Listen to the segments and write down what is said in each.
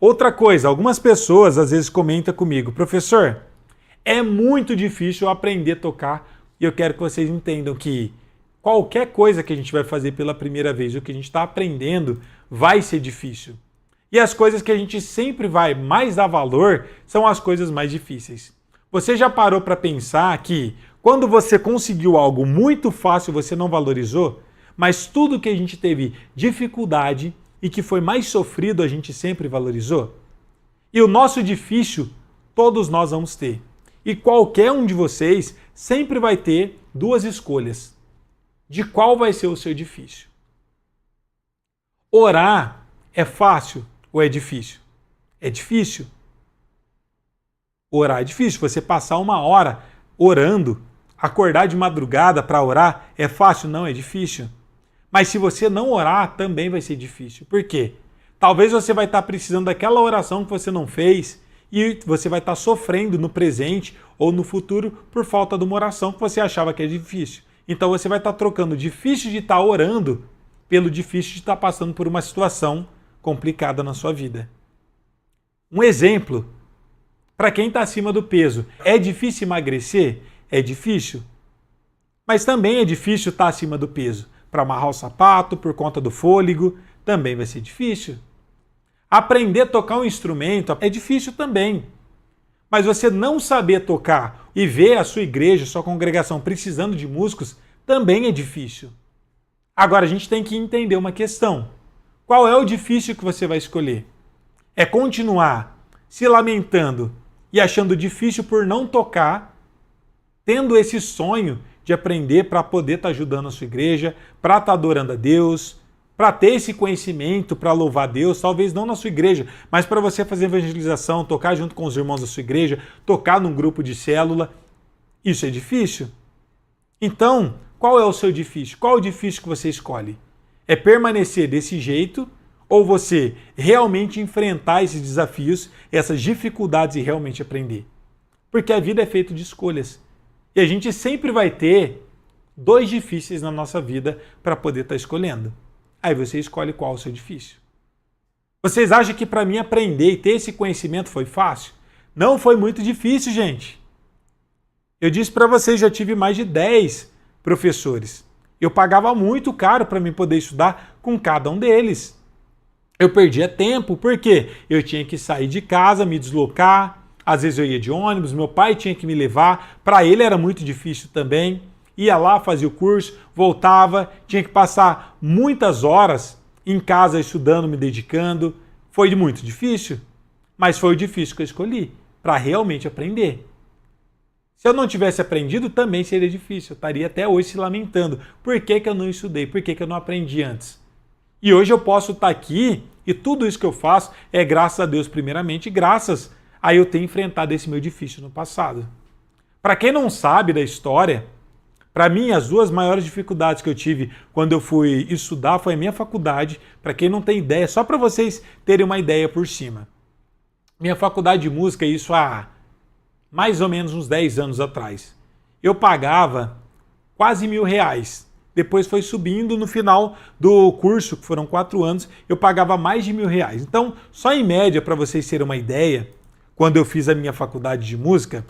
Outra coisa, algumas pessoas às vezes comentam comigo, professor, é muito difícil eu aprender a tocar e eu quero que vocês entendam que qualquer coisa que a gente vai fazer pela primeira vez, o que a gente está aprendendo, vai ser difícil. E as coisas que a gente sempre vai mais dar valor são as coisas mais difíceis. Você já parou para pensar que quando você conseguiu algo muito fácil, você não valorizou? Mas tudo que a gente teve dificuldade e que foi mais sofrido, a gente sempre valorizou? E o nosso difícil, todos nós vamos ter. E qualquer um de vocês sempre vai ter duas escolhas. De qual vai ser o seu difícil? Orar é fácil ou é difícil? É difícil. Orar é difícil. Você passar 1 hora orando, acordar de madrugada para orar, é fácil? Não, é difícil. Mas se você não orar, também vai ser difícil. Por quê? Talvez você vai estar precisando daquela oração que você não fez e você vai estar sofrendo no presente ou no futuro por falta de uma oração que você achava que é difícil. Então você vai estar trocando o difícil de estar orando pelo difícil de estar passando por uma situação complicada na sua vida. Um exemplo, para quem está acima do peso, é difícil emagrecer? É difícil. Mas também é difícil estar acima do peso. Para amarrar o sapato, por conta do fôlego, também vai ser difícil. Aprender a tocar um instrumento é difícil também. Mas você não saber tocar e ver a sua igreja, sua congregação precisando de músicos, também é difícil. Agora a gente tem que entender uma questão. Qual é o difícil que você vai escolher? É continuar se lamentando e achando difícil por não tocar, tendo esse sonho de aprender para poder estar ajudando a sua igreja, para estar adorando a Deus, para ter esse conhecimento, para louvar a Deus, talvez não na sua igreja, mas para você fazer evangelização, tocar junto com os irmãos da sua igreja, tocar num grupo de célula. Isso é difícil? Então, qual é o seu difícil? Qual é o difícil que você escolhe? É permanecer desse jeito ou você realmente enfrentar esses desafios, essas dificuldades e realmente aprender? Porque a vida é feita de escolhas. E a gente sempre vai ter 2 difíceis na nossa vida para poder estar escolhendo. Aí você escolhe qual é o seu difícil. Vocês acham que para mim aprender e ter esse conhecimento foi fácil? Não foi muito difícil, gente. Eu disse para vocês, já tive mais de 10 professores. Eu pagava muito caro para mim poder estudar com cada um deles. Eu perdia tempo, porque eu tinha que sair de casa, me deslocar. Às vezes eu ia de ônibus, meu pai tinha que me levar. Para ele era muito difícil também. Ia lá, fazia o curso, voltava, tinha que passar muitas horas em casa estudando, me dedicando. Foi muito difícil, mas foi o difícil que eu escolhi, para realmente aprender. Se eu não tivesse aprendido, também seria difícil. Eu estaria até hoje se lamentando. Por que eu não estudei? Por que eu não aprendi antes? E hoje eu posso estar aqui e tudo isso que eu faço é graças a Deus primeiramente, graças a eu ter enfrentado esse meu difícil no passado. Para quem não sabe da história, para mim, as 2 maiores dificuldades que eu tive quando eu fui estudar foi a minha faculdade. Para quem não tem ideia, só para vocês terem uma ideia por cima. Minha faculdade de música, isso há mais ou menos uns 10 anos atrás. Eu pagava quase R$1.000. Depois foi subindo no final do curso, que foram 4 anos, eu pagava mais de R$1.000. Então, só em média, para vocês terem uma ideia, quando eu fiz a minha faculdade de música,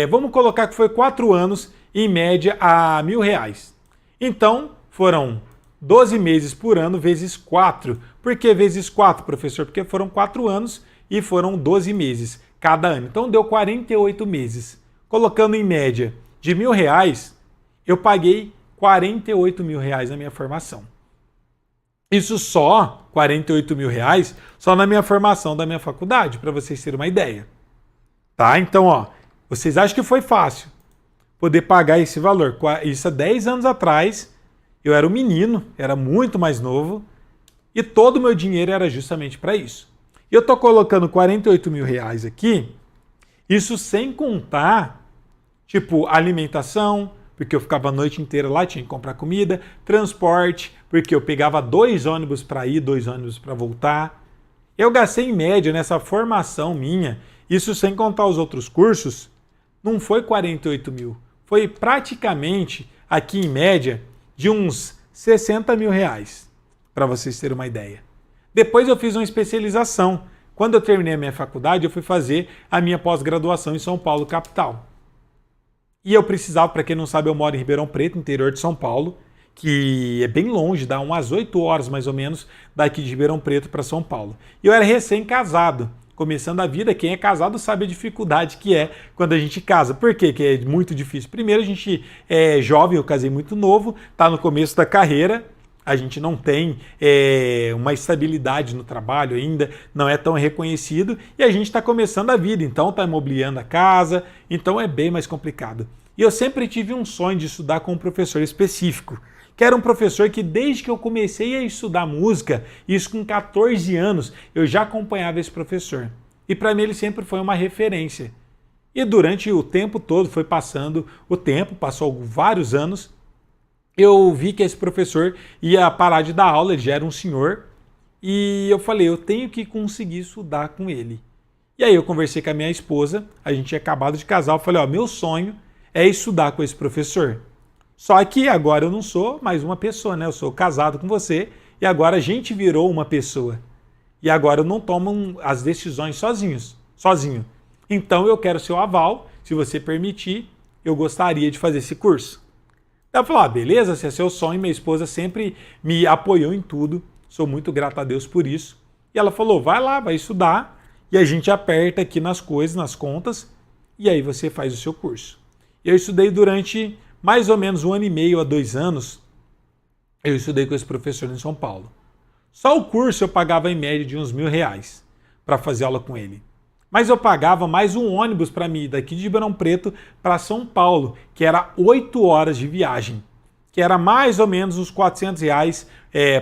vamos colocar que foi 4 anos, em média, a R$1.000. Então, foram 12 meses por ano vezes 4. Por que vezes 4, professor? Porque foram 4 anos e foram 12 meses cada ano. Então, deu 48 meses. Colocando em média de R$1.000, eu paguei R$48.000 na minha formação. Isso só, R$48.000, só na minha formação da minha faculdade, para vocês terem uma ideia. Tá? Então, vocês acham que foi fácil poder pagar esse valor? Isso há 10 anos atrás, eu era um menino, era muito mais novo, e todo o meu dinheiro era justamente para isso. Eu estou colocando R$48.000 aqui, isso sem contar, tipo, alimentação, porque eu ficava a noite inteira lá, tinha que comprar comida, transporte, porque eu pegava 2 ônibus para ir, 2 ônibus para voltar. Eu gastei em média nessa formação minha, isso sem contar os outros cursos, não foi 48 mil, foi praticamente, aqui em média, de uns R$60.000, para vocês terem uma ideia. Depois eu fiz uma especialização, Quando eu terminei a minha faculdade, eu fui fazer a minha pós-graduação em São Paulo, capital. E eu precisava, para quem não sabe, eu moro em Ribeirão Preto, interior de São Paulo, que é bem longe, dá umas 8 horas mais ou menos daqui de Ribeirão Preto para São Paulo. E eu era recém-casado, começando a vida. Quem é casado sabe a dificuldade que é quando a gente casa. Por quê? Que é muito difícil. Primeiro, a gente é jovem, eu casei muito novo, está no começo da carreira, a gente não tem uma estabilidade no trabalho ainda, não é tão reconhecido, e a gente está começando a vida, então está imobiliando a casa, então é bem mais complicado. E eu sempre tive um sonho de estudar com um professor específico, que era um professor que desde que eu comecei a estudar música, isso com 14 anos, eu já acompanhava esse professor. E para mim ele sempre foi uma referência. E durante o tempo todo, foi passando o tempo, passou vários anos, eu vi que esse professor ia parar de dar aula, ele já era um senhor, e eu falei, eu tenho que conseguir estudar com ele. E aí eu conversei com a minha esposa, a gente tinha acabado de casar, eu falei, ó, meu sonho é estudar com esse professor. Só que agora eu não sou mais uma pessoa, né? Eu sou casado com você e agora a gente virou uma pessoa. E agora eu não tomo as decisões sozinho. Então eu quero seu aval, se você permitir, eu gostaria de fazer esse curso. Ela falou, beleza, se é seu sonho, minha esposa sempre me apoiou em tudo, sou muito grato a Deus por isso. E ela falou, vai lá, vai estudar, e a gente aperta aqui nas coisas, nas contas, e aí você faz o seu curso. Eu estudei durante mais ou menos 1 ano e meio a 2 anos, eu estudei com esse professor em São Paulo. Só o curso eu pagava em média de uns R$1.000 para fazer aula com ele. Mas eu pagava mais um ônibus para mim, daqui de Ribeirão Preto para São Paulo, que era 8 horas de viagem, que era mais ou menos uns R$400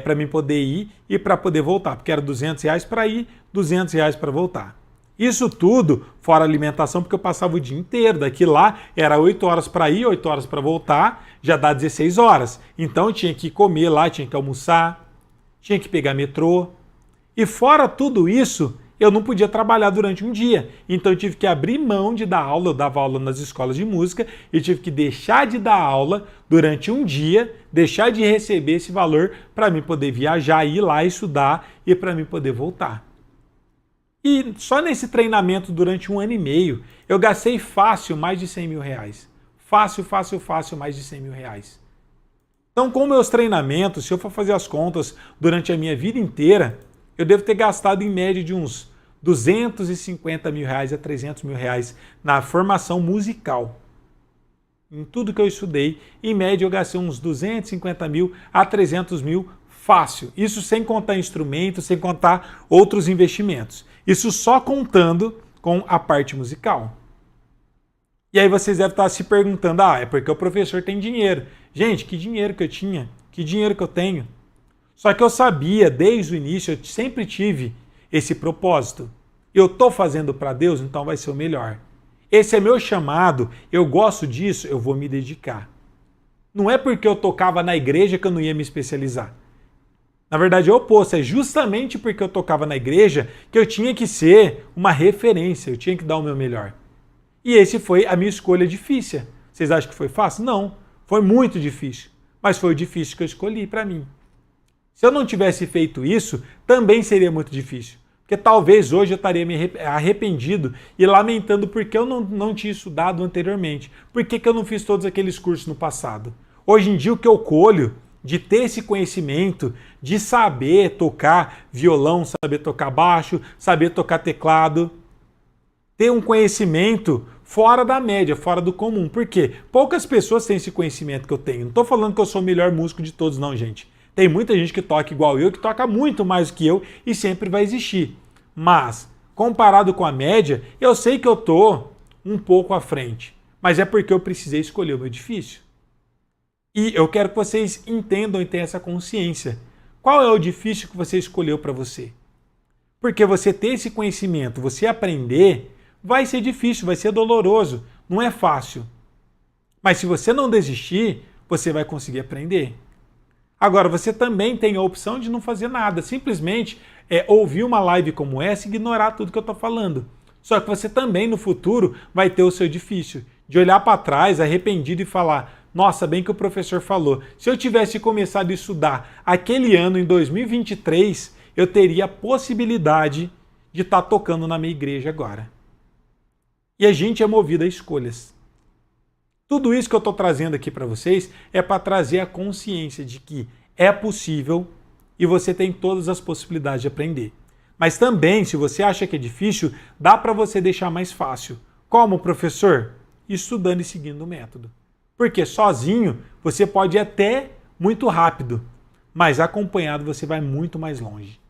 para mim poder ir e para poder voltar, porque era R$200 para ir, R$200 para voltar. Isso tudo fora alimentação, porque eu passava o dia inteiro. Daqui lá era 8 horas para ir, 8 horas para voltar, já dá 16 horas. Então eu tinha que comer lá, tinha que almoçar, tinha que pegar metrô. E fora tudo isso, eu não podia trabalhar durante um dia. Então eu tive que abrir mão de dar aula, eu dava aula nas escolas de música, e tive que deixar de dar aula durante um dia, deixar de receber esse valor para mim poder viajar, ir lá estudar e para mim poder voltar. E só nesse treinamento durante 1 ano e meio, eu gastei fácil mais de R$100.000. Fácil, mais de R$100.000. Então, com meus treinamentos, se eu for fazer as contas durante a minha vida inteira, eu devo ter gastado em média de uns R$250.000 a R$300.000 na formação musical. Em tudo que eu estudei, em média eu gastei uns R$250.000 a R$300.000 fácil. Isso sem contar instrumentos, sem contar outros investimentos. Isso só contando com a parte musical. E aí vocês devem estar se perguntando, é porque o professor tem dinheiro. Gente, que dinheiro que eu tinha? Que dinheiro que eu tenho? Só que eu sabia, desde o início, eu sempre tive esse propósito. Eu estou fazendo para Deus, então vai ser o melhor. Esse é meu chamado, eu gosto disso, eu vou me dedicar. Não é porque eu tocava na igreja que eu não ia me especializar. Na verdade é o oposto, é justamente porque eu tocava na igreja que eu tinha que ser uma referência, eu tinha que dar o meu melhor. E esse foi a minha escolha difícil. Vocês acham que foi fácil? Não, foi muito difícil, mas foi o difícil que eu escolhi para mim. Se eu não tivesse feito isso, também seria muito difícil, porque talvez hoje eu estaria me arrependido e lamentando porque eu não tinha estudado anteriormente, por que eu não fiz todos aqueles cursos no passado. Hoje em dia o que eu colho de ter esse conhecimento, de saber tocar violão, saber tocar baixo, saber tocar teclado, ter um conhecimento fora da média, fora do comum. Por quê? Poucas pessoas têm esse conhecimento que eu tenho. Não estou falando que eu sou o melhor músico de todos, não, gente. Tem muita gente que toca igual eu, que toca muito mais que eu e sempre vai existir. Mas, comparado com a média, eu sei que eu estou um pouco à frente. Mas é porque eu precisei escolher o meu difícil. E eu quero que vocês entendam e tenham essa consciência. Qual é o difícil que você escolheu para você? Porque você ter esse conhecimento, você aprender, vai ser difícil, vai ser doloroso, não é fácil. Mas se você não desistir, você vai conseguir aprender. Agora, você também tem a opção de não fazer nada, simplesmente ouvir uma live como essa e ignorar tudo que eu estou falando. Só que você também, no futuro, vai ter o seu difícil, de olhar para trás, arrependido e falar, nossa, bem que o professor falou, se eu tivesse começado a estudar aquele ano, em 2023, eu teria a possibilidade de estar tocando na minha igreja agora. E a gente é movido a escolhas. Tudo isso que eu estou trazendo aqui para vocês é para trazer a consciência de que é possível e você tem todas as possibilidades de aprender. Mas também, se você acha que é difícil, dá para você deixar mais fácil. Como, professor? Estudando e seguindo o método. Porque sozinho você pode ir até muito rápido, mas acompanhado você vai muito mais longe.